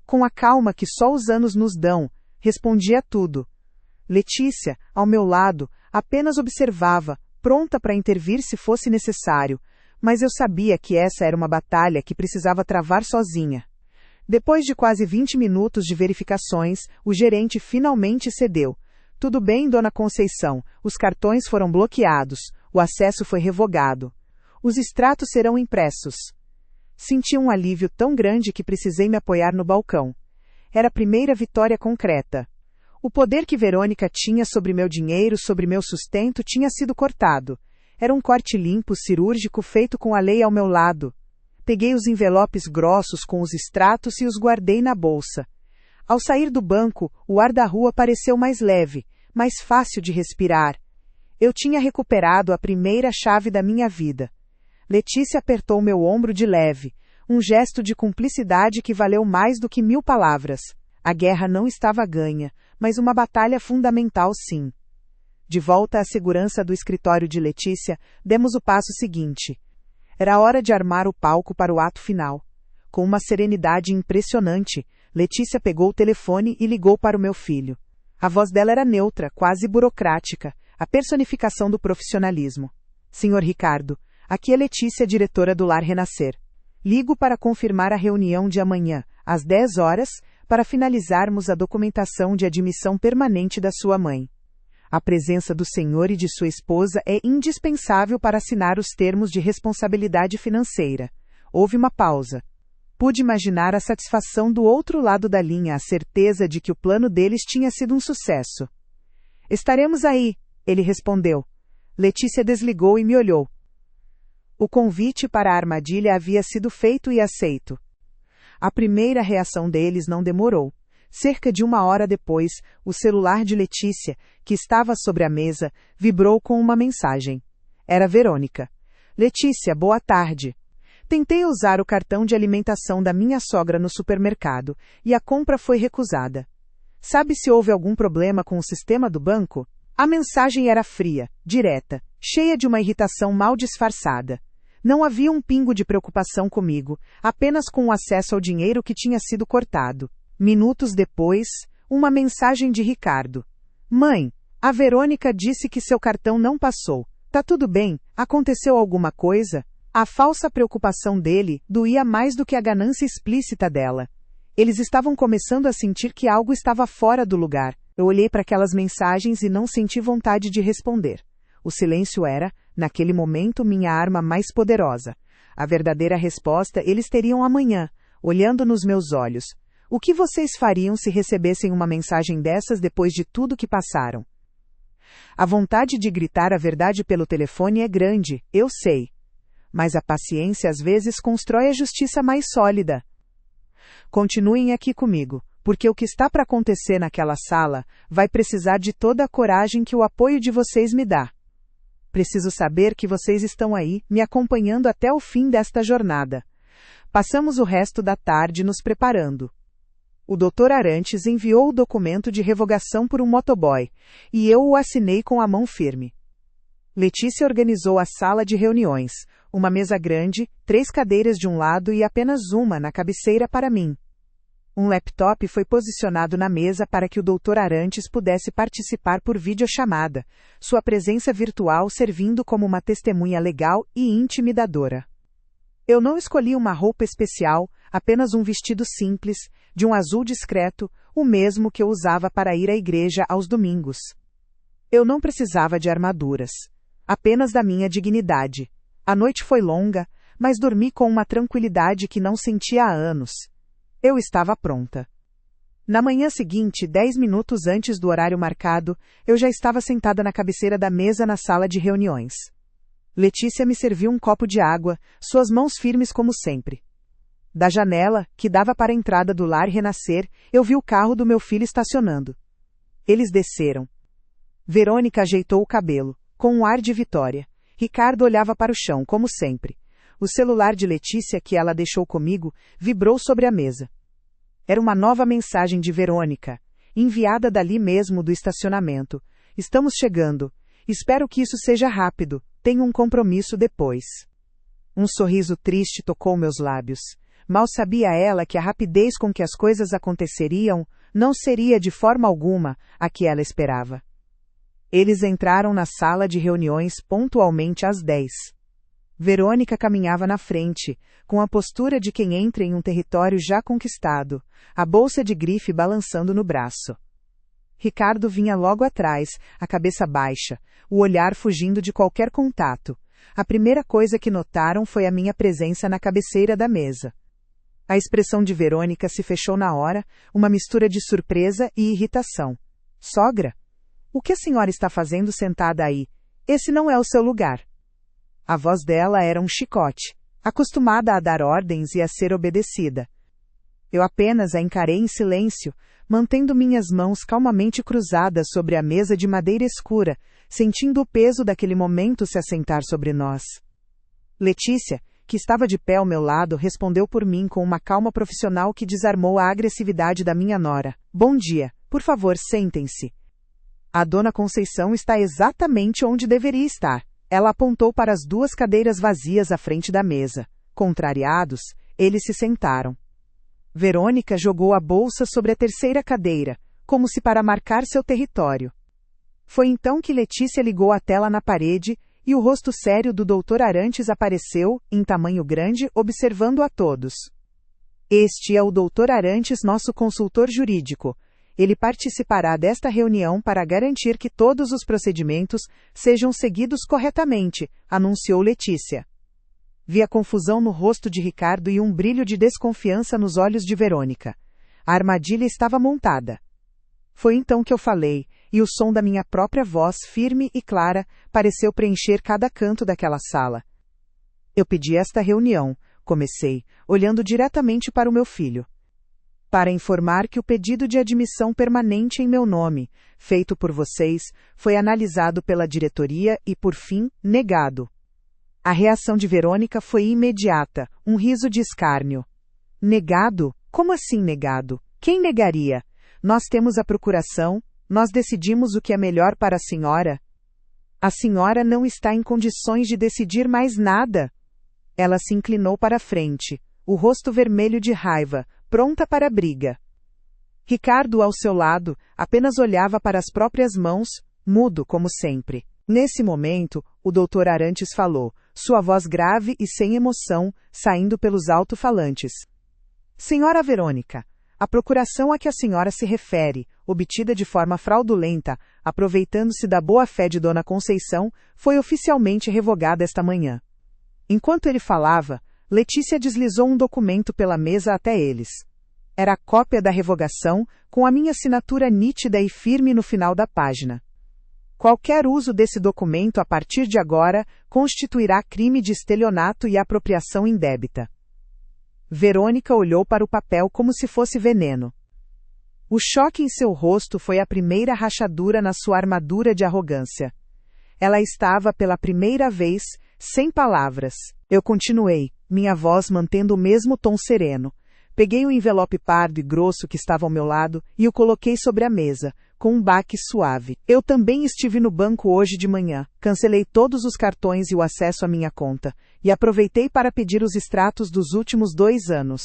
[SPEAKER 1] Com a calma que só os anos nos dão, respondi a tudo. Letícia, ao meu lado, apenas observava, pronta para intervir se fosse necessário, mas eu sabia que essa era uma batalha que precisava travar sozinha. Depois de quase 20 minutos de verificações, o gerente finalmente cedeu. Tudo bem, dona Conceição, os cartões foram bloqueados, o acesso foi revogado. Os extratos serão impressos. Senti um alívio tão grande que precisei me apoiar no balcão. Era a primeira vitória concreta. O poder que Verônica tinha sobre meu dinheiro, sobre meu sustento, tinha sido cortado. Era um corte limpo, cirúrgico, feito com a lei ao meu lado. Peguei os envelopes grossos com os extratos e os guardei na bolsa. Ao sair do banco, o ar da rua pareceu mais leve, mais fácil de respirar. Eu tinha recuperado a primeira chave da minha vida. Letícia apertou meu ombro de leve, um gesto de cumplicidade que valeu mais do que 1000 palavras. A guerra não estava ganha, mas uma batalha fundamental sim. De volta à segurança do escritório de Letícia, demos o passo seguinte. Era hora de armar o palco para o ato final. Com uma serenidade impressionante, Letícia pegou o telefone e ligou para o meu filho. A voz dela era neutra, quase burocrática, a personificação do profissionalismo. Senhor Ricardo, aqui é Letícia, diretora do Lar Renascer. Ligo para confirmar a reunião de amanhã, às 10 horas, para finalizarmos a documentação de admissão permanente da sua mãe. A presença do senhor e de sua esposa é indispensável para assinar os termos de responsabilidade financeira. Houve uma pausa. Pude imaginar a satisfação do outro lado da linha, a certeza de que o plano deles tinha sido um sucesso. Estaremos aí, ele respondeu. Letícia desligou e me olhou. O convite para a armadilha havia sido feito e aceito. A primeira reação deles não demorou. Cerca de 1 hora depois, o celular de Letícia, que estava sobre a mesa, vibrou com uma mensagem. Era Verônica. Letícia, boa tarde. Tentei usar o cartão de alimentação da minha sogra no supermercado, e a compra foi recusada. Sabe se houve algum problema com o sistema do banco? A mensagem era fria, direta, cheia de uma irritação mal disfarçada. Não havia um pingo de preocupação comigo, apenas com o acesso ao dinheiro que tinha sido cortado. Minutos depois, uma mensagem de Ricardo. Mãe, a Verônica disse que seu cartão não passou. Tá tudo bem? Aconteceu alguma coisa? A falsa preocupação dele doía mais do que a ganância explícita dela. Eles estavam começando a sentir que algo estava fora do lugar. Eu olhei para aquelas mensagens e não senti vontade de responder. O silêncio era, naquele momento, minha arma mais poderosa. A verdadeira resposta eles teriam amanhã, olhando nos meus olhos. O que vocês fariam se recebessem uma mensagem dessas depois de tudo que passaram? A vontade de gritar a verdade pelo telefone é grande, eu sei. Mas a paciência às vezes constrói a justiça mais sólida. Continuem aqui comigo, porque o que está para acontecer naquela sala vai precisar de toda a coragem que o apoio de vocês me dá. Preciso saber que vocês estão aí, me acompanhando até o fim desta jornada. Passamos o resto da tarde nos preparando. O Dr. Arantes enviou o documento de revogação por um motoboy, e eu o assinei com a mão firme. Letícia organizou a sala de reuniões. uma mesa grande, 3 cadeiras de um lado e apenas uma na cabeceira para mim. Um laptop foi posicionado na mesa para que o Dr. Arantes pudesse participar por videochamada, sua presença virtual servindo como uma testemunha legal e intimidadora. Eu não escolhi uma roupa especial, apenas um vestido simples, de um azul discreto, o mesmo que eu usava para ir à igreja aos domingos. Eu não precisava de armaduras, apenas da minha dignidade. A noite foi longa, mas dormi com uma tranquilidade que não sentia há anos. Eu estava pronta. Na manhã seguinte, 10 minutos antes do horário marcado, eu já estava sentada na cabeceira da mesa na sala de reuniões. Letícia me serviu um copo de água, suas mãos firmes como sempre. Da janela, que dava para a entrada do lar Renascer, eu vi o carro do meu filho estacionando. Eles desceram. Verônica ajeitou o cabelo, com um ar de vitória. Ricardo olhava para o chão, como sempre. O celular de Letícia, que ela deixou comigo, vibrou sobre a mesa. Era uma nova mensagem de Verônica, enviada dali mesmo do estacionamento. Estamos chegando. Espero que isso seja rápido. Tenho um compromisso depois. Um sorriso triste tocou meus lábios. Mal sabia ela que a rapidez com que as coisas aconteceriam não seria de forma alguma a que ela esperava. Eles entraram na sala de reuniões pontualmente às 10. Verônica caminhava na frente, com a postura de quem entra em um território já conquistado, a bolsa de grife balançando no braço. Ricardo vinha logo atrás, a cabeça baixa, o olhar fugindo de qualquer contato. A primeira coisa que notaram foi a minha presença na cabeceira da mesa. A expressão de Verônica se fechou na hora, uma mistura de surpresa e irritação. Sogra? O que a senhora está fazendo sentada aí? Esse não é o seu lugar. A voz dela era um chicote, acostumada a dar ordens e a ser obedecida. Eu apenas a encarei em silêncio, mantendo minhas mãos calmamente cruzadas sobre a mesa de madeira escura, sentindo o peso daquele momento se assentar sobre nós. Letícia, que estava de pé ao meu lado, respondeu por mim com uma calma profissional que desarmou a agressividade da minha nora. Bom dia, por favor, sentem-se. A dona Conceição está exatamente onde deveria estar. Ela apontou para as 2 cadeiras vazias à frente da mesa. Contrariados, eles se sentaram. Verônica jogou a bolsa sobre a terceira cadeira, como se para marcar seu território. Foi então que Letícia ligou a tela na parede, e o rosto sério do Dr. Arantes apareceu, em tamanho grande, observando a todos. Este é o Dr. Arantes, nosso consultor jurídico. Ele participará desta reunião para garantir que todos os procedimentos sejam seguidos corretamente, anunciou Letícia. Vi a confusão no rosto de Ricardo e um brilho de desconfiança nos olhos de Verônica. A armadilha estava montada. Foi então que eu falei, e o som da minha própria voz, firme e clara, pareceu preencher cada canto daquela sala. Eu pedi esta reunião, comecei, olhando diretamente para o meu filho. Para informar que o pedido de admissão permanente em meu nome, feito por vocês, foi analisado pela diretoria e, por fim, negado. A reação de Verônica foi imediata, um riso de escárnio. Negado? Como assim negado? Quem negaria? Nós temos a procuração, nós decidimos o que é melhor para a senhora. A senhora não está em condições de decidir mais nada. Ela se inclinou para a frente, o rosto vermelho de raiva, pronta para a briga. Ricardo, ao seu lado, apenas olhava para as próprias mãos, mudo como sempre. Nesse momento, o Dr. Arantes falou, sua voz grave e sem emoção, saindo pelos alto-falantes. Senhora Verônica, a procuração a que a senhora se refere, obtida de forma fraudulenta, aproveitando-se da boa-fé de Dona Conceição, foi oficialmente revogada esta manhã. Enquanto ele falava, Letícia deslizou um documento pela mesa até eles. Era a cópia da revogação, com a minha assinatura nítida e firme no final da página. Qualquer uso desse documento a partir de agora constituirá crime de estelionato e apropriação indébita. Verônica olhou para o papel como se fosse veneno. O choque em seu rosto foi a primeira rachadura na sua armadura de arrogância. Ela estava pela primeira vez, sem palavras. Eu continuei, minha voz mantendo o mesmo tom sereno. Peguei o envelope pardo e grosso que estava ao meu lado e o coloquei sobre a mesa, com um baque suave. Eu também estive no banco hoje de manhã, cancelei todos os cartões e o acesso à minha conta, e aproveitei para pedir os extratos dos últimos 2 anos.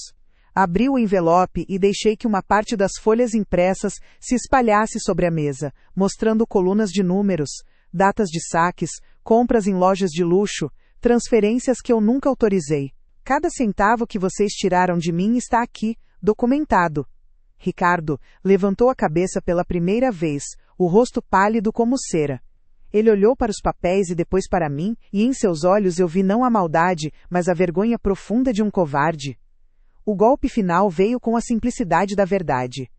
[SPEAKER 1] Abri o envelope e deixei que uma parte das folhas impressas se espalhasse sobre a mesa, mostrando colunas de números, datas de saques, compras em lojas de luxo, transferências que eu nunca autorizei. Cada centavo que vocês tiraram de mim está aqui, documentado. Ricardo levantou a cabeça pela primeira vez, o rosto pálido como cera. Ele olhou para os papéis e depois para mim, e em seus olhos eu vi não a maldade, mas a vergonha profunda de um covarde. O golpe final veio com a simplicidade da verdade.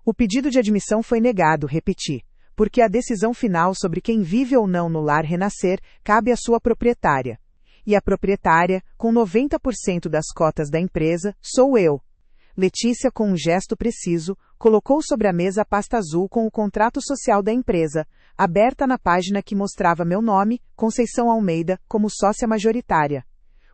[SPEAKER 1] O pedido de admissão foi negado, repeti, porque a decisão final sobre quem vive ou não no lar Renascer cabe à sua proprietária. E a proprietária, com 90% das cotas da empresa, sou eu. Letícia, com um gesto preciso, colocou sobre a mesa a pasta azul com o contrato social da empresa, aberta na página que mostrava meu nome, Conceição Almeida, como sócia majoritária.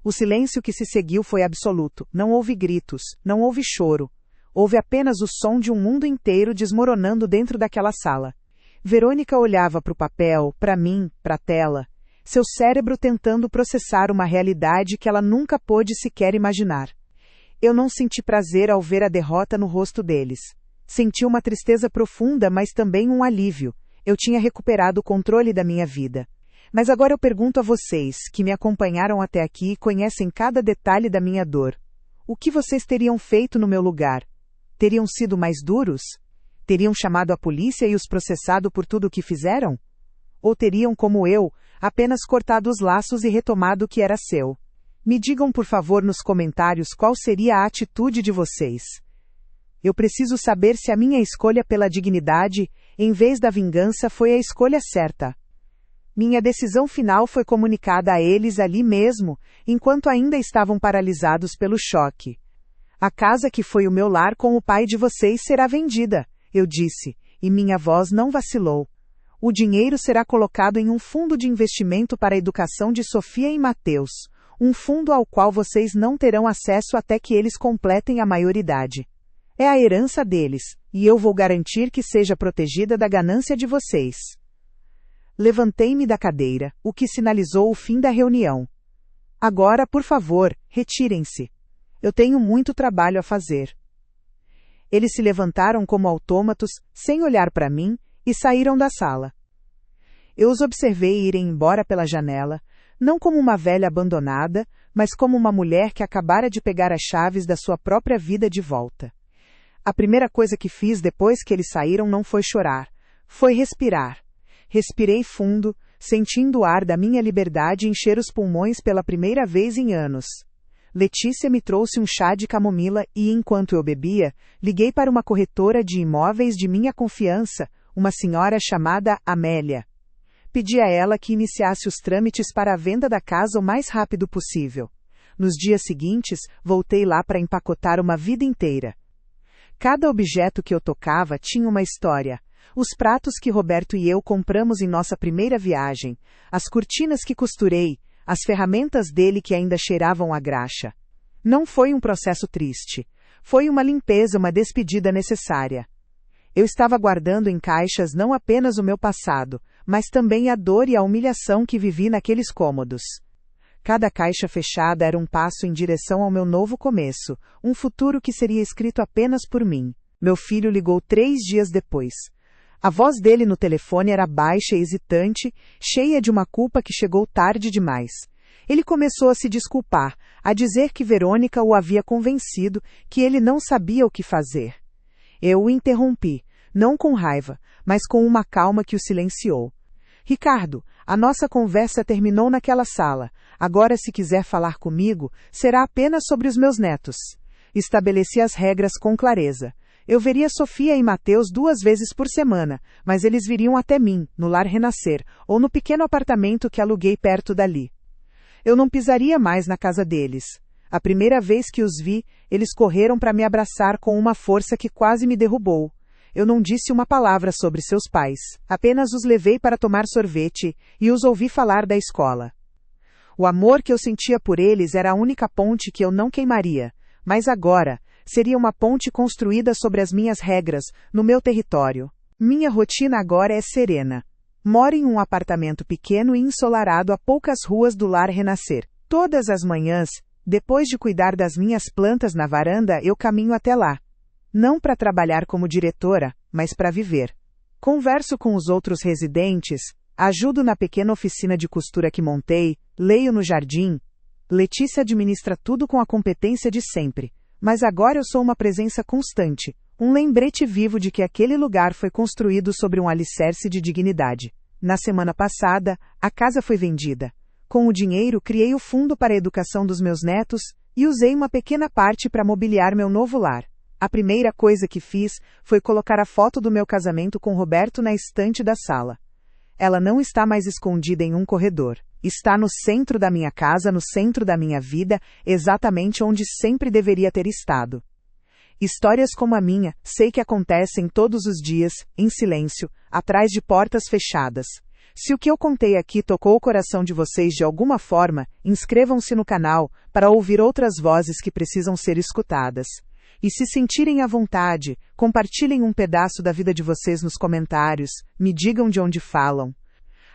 [SPEAKER 1] O silêncio que se seguiu foi absoluto. Não houve gritos, não houve choro. Houve apenas o som de um mundo inteiro desmoronando dentro daquela sala. Verônica olhava para o papel, para mim, para a tela. Seu cérebro tentando processar uma realidade que ela nunca pôde sequer imaginar. Eu não senti prazer ao ver a derrota no rosto deles. Senti uma tristeza profunda, mas também um alívio. Eu tinha recuperado o controle da minha vida. Mas agora eu pergunto a vocês, que me acompanharam até aqui e conhecem cada detalhe da minha dor. O que vocês teriam feito no meu lugar? Teriam sido mais duros? Teriam chamado a polícia e os processado por tudo o que fizeram? Ou teriam, como eu, apenas cortado os laços e retomado o que era seu? Me digam por favor nos comentários qual seria a atitude de vocês. Eu preciso saber se a minha escolha pela dignidade, em vez da vingança, foi a escolha certa. Minha decisão final foi comunicada a eles ali mesmo, enquanto ainda estavam paralisados pelo choque. A casa que foi o meu lar com o pai de vocês será vendida, eu disse, e minha voz não vacilou. O dinheiro será colocado em um fundo de investimento para a educação de Sofia e Mateus. Um fundo ao qual vocês não terão acesso até que eles completem a maioridade. É a herança deles, e eu vou garantir que seja protegida da ganância de vocês. Levantei-me da cadeira, o que sinalizou o fim da reunião. Agora, por favor, retirem-se. Eu tenho muito trabalho a fazer. Eles se levantaram como autômatos, sem olhar para mim, e saíram da sala. Eu os observei irem embora pela janela, não como uma velha abandonada, mas como uma mulher que acabara de pegar as chaves da sua própria vida de volta. A primeira coisa que fiz depois que eles saíram não foi chorar, foi respirar. Respirei fundo, sentindo o ar da minha liberdade encher os pulmões pela primeira vez em anos. Letícia me trouxe um chá de camomila e, enquanto eu bebia, liguei para uma corretora de imóveis de minha confiança, uma senhora chamada Amélia. Pedi a ela que iniciasse os trâmites para a venda da casa o mais rápido possível. Nos dias seguintes, voltei lá para empacotar uma vida inteira. Cada objeto que eu tocava tinha uma história. Os pratos que Roberto e eu compramos em nossa primeira viagem, as cortinas que costurei, as ferramentas dele que ainda cheiravam a graxa. Não foi um processo triste. Foi uma limpeza, uma despedida necessária. Eu estava guardando em caixas não apenas o meu passado, mas também a dor e a humilhação que vivi naqueles cômodos. Cada caixa fechada era um passo em direção ao meu novo começo, um futuro que seria escrito apenas por mim. Meu filho ligou 3 dias depois. A voz dele no telefone era baixa e hesitante, cheia de uma culpa que chegou tarde demais. Ele começou a se desculpar, a dizer que Verônica o havia convencido, que ele não sabia o que fazer. Eu o interrompi, não com raiva, mas com uma calma que o silenciou. Ricardo, a nossa conversa terminou naquela sala. Agora, se quiser falar comigo, será apenas sobre os meus netos. Estabeleci as regras com clareza. Eu veria Sofia e Mateus 2 vezes por semana, mas eles viriam até mim, no lar Renascer, ou no pequeno apartamento que aluguei perto dali. Eu não pisaria mais na casa deles. A primeira vez que os vi, eles correram para me abraçar com uma força que quase me derrubou. Eu não disse uma palavra sobre seus pais, apenas os levei para tomar sorvete e os ouvi falar da escola. O amor que eu sentia por eles era a única ponte que eu não queimaria, mas agora, seria uma ponte construída sobre as minhas regras, no meu território. Minha rotina agora é serena. Moro em um apartamento pequeno e ensolarado a poucas ruas do Lar Renascer. Todas as manhãs, depois de cuidar das minhas plantas na varanda, eu caminho até lá. Não para trabalhar como diretora, mas para viver. Converso com os outros residentes, ajudo na pequena oficina de costura que montei, leio no jardim. Letícia administra tudo com a competência de sempre. Mas agora eu sou uma presença constante, um lembrete vivo de que aquele lugar foi construído sobre um alicerce de dignidade. Na semana passada, a casa foi vendida. Com o dinheiro, criei o fundo para a educação dos meus netos e usei uma pequena parte para mobiliar meu novo lar. A primeira coisa que fiz foi colocar a foto do meu casamento com Roberto na estante da sala. Ela não está mais escondida em um corredor. Está no centro da minha casa, no centro da minha vida, exatamente onde sempre deveria ter estado. Histórias como a minha, sei que acontecem todos os dias, em silêncio, atrás de portas fechadas. Se o que eu contei aqui tocou o coração de vocês de alguma forma, inscrevam-se no canal para ouvir outras vozes que precisam ser escutadas. E se sentirem à vontade, compartilhem um pedaço da vida de vocês nos comentários, me digam de onde falam.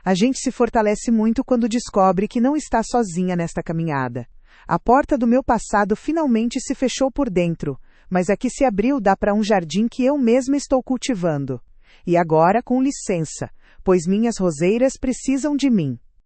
[SPEAKER 1] A gente se fortalece muito quando descobre que não está sozinha nesta caminhada. A porta do meu passado finalmente se fechou por dentro, mas a que se abriu dá para um jardim que eu mesma estou cultivando. E agora, com licença, pois minhas roseiras precisam de mim.